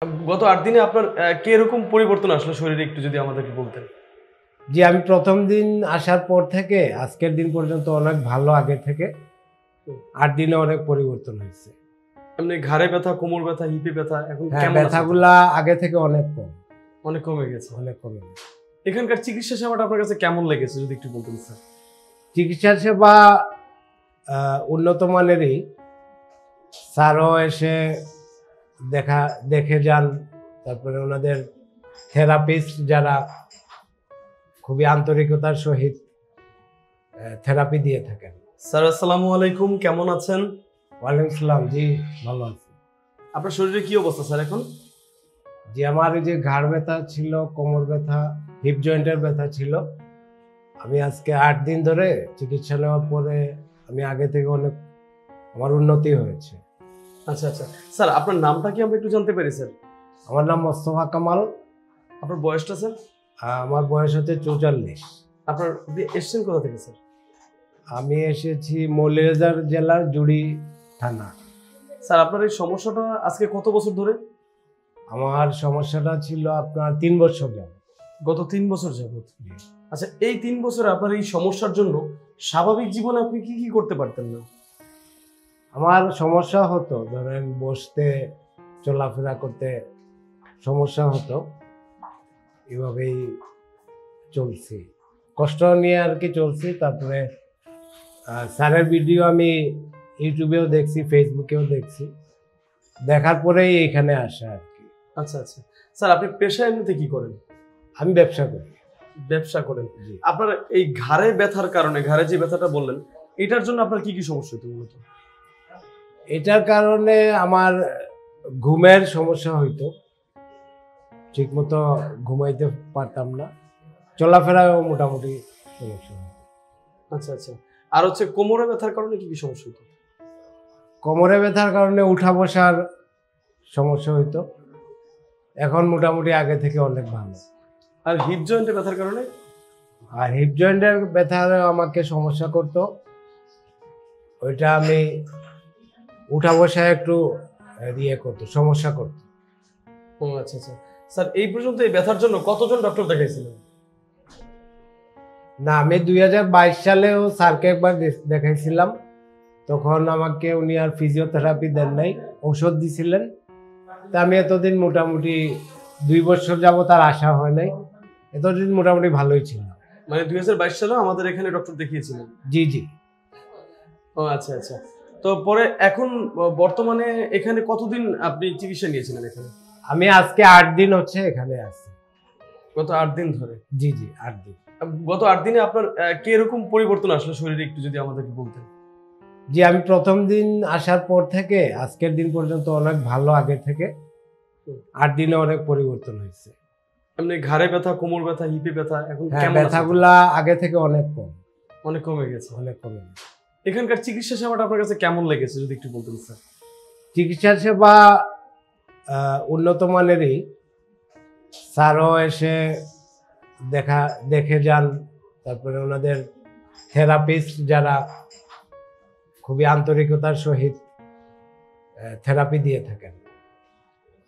গত ৮ দিনে আপনার কিরকম পরিবর্তন আসলো শরীরে একটু যদি আমাদেরকে বলতেন? জি, আমি প্রথম দিন আসার পর থেকে আজকের দিন পর্যন্ত অনেক ভালো আগে থেকে। ৮ দিনে অনেক পরিবর্তন হয়েছে। এমনি ঘাড়ে ব্যথা, কোমর ব্যথা, হিপে ব্যথা এখন হ্যাঁ, কেমন আছে? ব্যথাগুলা আগে থেকে অনেক কম, অনেক কমে গেছে। অনেক কমে গেছে। এখানকার চিকিৎসা সেবাটা আপনার কাছে কেমন লেগেছে যদি একটু বলতেন স্যার? চিকিৎসা সেবা উন্নত মানেরই। স্যারও এসে দেখে যান। তারপরে ওনাদের থেরাপিস্ট যারা খুবই আন্তরিকতার সহিত থেরাপি দিয়ে থাকেন। স্যার আসসালামু আলাইকুম, কেমন আছেন? ওয়ালাইকুম আসসালাম। জি, ভালো আছি। আপনার শরীরে কি অবস্থা স্যার এখন? জি, আমার এই যে ঘাড় ব্যথা ছিল, কোমর ব্যথা, হিপ জয়েন্টের ব্যথা ছিল। আমি আজকে ৮ দিন ধরে চিকিৎসা নেওয়ার পরে আমি আগে থেকে অনেক আমার উন্নতি হয়েছে। আচ্ছা আচ্ছা স্যার, আপনার নামটা কি আমরা একটু জানতে পারি স্যার? আমার নাম মোস্তফা কামাল। আপনার বয়সটা স্যার? আমার বয়স হচ্ছে ৪৪। আপনি এসেছেন কোথা থেকে স্যার? আমি এসেছি মৌলভীবাজার জেলার জুড়ি থানা। স্যার আপনার এই সমস্যাটা আজকে কত বছর ধরে? আমার সমস্যাটা ছিল আপনার ৩ বছর যাবত। গত ৩ বছর যাবত। আচ্ছা, এই ৩ বছরে আপনার এই সমস্যার জন্য স্বাভাবিক জীবনে আপনি কি কি করতে পারতেন না? আমার সমস্যা হতো, ধরেন বসতে চলাফেরা করতে সমস্যা হতো। এভাবেই চলছি, কষ্ট নিয়ে আর কি চলছি। তারপরে স্যারের ভিডিও আমি ইউটিউবেও দেখছি, ফেসবুকেও দেখছি, দেখার পরেই এখানে আসা আর কি। আচ্ছা আচ্ছা স্যার, আপনি পেশা এমনিতে কি করেন? আমি ব্যবসা করি। ব্যবসা করেন। আপনার এই ঘাড়ে ব্যথার কারণে, ঘাড়ে যে ব্যথাটা বললেন, এটার জন্য আপনার কি কি সমস্যা হতো মূলত? এটার কারণে আমার ঘুমের সমস্যা হইতো, ঠিকমতো ঘুমাইতে পারতাম না, চলাফেরাও মোটামুটি সমস্যা হতো। আচ্ছা আচ্ছা, আর হচ্ছে কোমরে ব্যথার কারণে কি কি সমস্যা হতো? কোমরে ব্যথার কারণে উঠা বসার সমস্যা হইতো, এখন মোটামুটি আগে থেকে অনেক ভালো। আর হিপ জয়েন্টে ব্যথার কারণে? আর হিপ জয়েন্টের ব্যথার আমাকে সমস্যা করতো, ওইটা আমি উঠা বসায় একটু করতো, সমস্যা করতো। ও আচ্ছা আচ্ছা স্যার, এই পর্যন্ত এই ব্যথার জন্য কতজন ডক্টর দেখাইছিলেন? না, আমি 2022 সালেও স্যারকে একবার দেখাইছিলাম। তখন আমাকে উনি আর ফিজিওথেরাপি দেন নাই, ঔষধ দিছিলেন। তা আমি এতদিন মোটামুটি 2 বছর যাবত আর আসা হয় নাই, এতদিন মোটামুটি ভালোই ছিল। মানে 2022 সালে আমাদের এখানে ডক্টর দেখিয়েছিলেন? জি জি। ও আচ্ছা আচ্ছা, তো পরে এখন বর্তমানে এখানে কতদিন আপনি চিকিৎসা নিয়েছিলেন এখানে? আমি আজকে 8 দিন হচ্ছে এখানে আছি। গত 8 দিন ধরে? জি জি, 8 দিন। গত 8 দিনে আপনার কিরকম পরিবর্তন আসলো শরীরে একটু যদি আমাদেরকে বলতেন? জি, আমি প্রথম দিন আসার পর থেকে আজকের দিন পর্যন্ত অনেক ভালো আগে থেকে। 8 দিনে অনেক পরিবর্তন হয়েছে। এমনি ঘাড়ে ব্যথা, কোমর ব্যথা, হিপে ব্যথা এখন হ্যাঁ, কেমন আছে? ব্যথাগুলা আগে থেকে অনেক কম, অনেক কমে গেছে। অনেক কমে গেছে। এখানকার চিকিৎসা সেবাটা আপনার কাছে কেমন লেগেছে যদি একটু বলতেন স্যার? চিকিৎসা সেবা উন্নত মানেরই। স্যারও এসে দেখে যান। তারপরে ওনাদের থেরাপিস্ট যারা খুবই আন্তরিকতার সহিত থেরাপি দিয়ে থাকেন।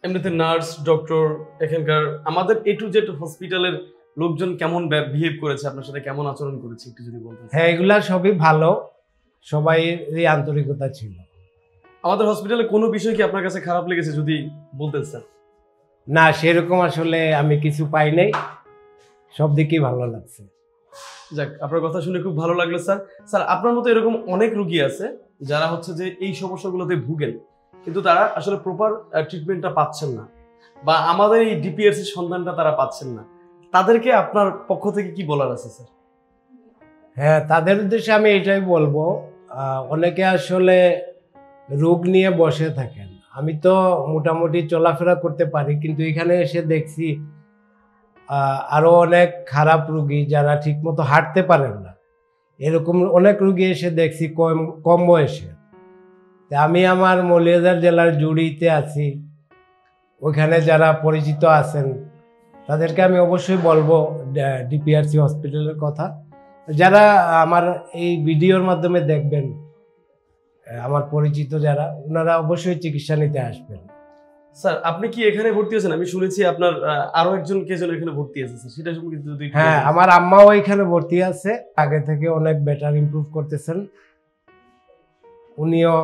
এমনিতে নার্স, ডক্টর, এখানকার আমাদের A to Z হসপিটালের লোকজন কেমন বিহেভ করেছে, আপনার সাথে কেমন আচরণ করেছে একটু যদি বলতেন? হ্যাঁ, এগুলা সবই ভালো, সবাইয়েরই আন্তরিকতা ছিল। আমাদের হসপিটালে কোনো বিষয় কি আপনার কাছে খারাপ লেগেছে যদি বলতেন স্যার? না, সেরকম আসলে আমি কিছু পাই নাই, সব দিকেই ভালো লাগছে। যাক, আপনার কথা শুনে খুব ভালো লাগলো স্যার। স্যার, আপনার মতো এরকম অনেক রোগী আছে যারা হচ্ছে যে এই সমস্যাগুলোতে ভুগেন, কিন্তু তারা আসলে প্রপার ট্রিটমেন্টটা পাচ্ছেন না, বা আমাদের এই ডিপিআরসি সন্ধানটা তারা পাচ্ছেন না। তাদেরকে আপনার পক্ষ থেকে কি বলার আছে স্যার? হ্যাঁ, তাদের উদ্দেশ্যে আমি এটাই বলবো, অনেকে আসলে রোগ নিয়ে বসে থাকেন। আমি তো মোটামুটি চলাফেরা করতে পারি, কিন্তু এখানে এসে দেখছি আরো অনেক খারাপ রোগী যারা ঠিকমতো হাঁটতে পারেন না, এরকম অনেক রোগী এসে দেখছি কম বয়সে। আমি আমার মৌলভীবাজার জেলার জুড়িতে আছি, ওইখানে যারা পরিচিত আছেন তাদেরকে আমি অবশ্যই বলবো ডিপিআরসি হসপিটালের কথা। যারা আমার এই ভিডিওর মাধ্যমে দেখবেন, আমার পরিচিত যারা, ওনারা অবশ্যই চিকিৎসা নিতে আসবেন। স্যার আপনি কি এখানে ভর্তি হয়েছেন? আমি শুনেছি আপনার আরো একজন কে যেন এখানে ভর্তি আছে স্যার, সেটা সম্পর্কে যদি একটু হ্যাঁ, বলেন। আমার আম্মাও এখানে ভর্তি আছে, আগে থেকে অনেক বেটার ইমপ্রুভ করতেছেন। উনিও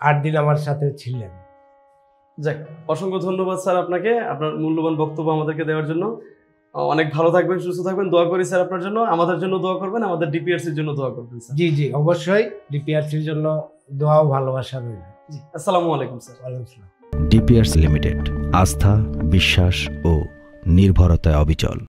8 দিন আমার সাথে ছিলেন। যাক, অসংখ্য ধন্যবাদ স্যার আপনাকে আপনার মূল্যবান বক্তব্য আমাদেরকে দেওয়ার জন্য। অনেক ভালো থাকবেন, সুস্থ থাকবেন, দোয়া করি স্যার আপনার জন্য, আমাদের জন্য দোয়া করবেন, আমাদের ডিপিআরসির জন্য দোয়া করবেন স্যার। জি জি, অবশ্যই ডিপিআরসির জন্য দোয়া ও ভালোবাসা রইল। জি, আসসালামু আলাইকুম স্যার। ওয়ালাইকুম আসসালাম। ডিপিআরসি লিমিটেড, আস্থা, বিশ্বাস ও নির্ভরতায় অবিচল।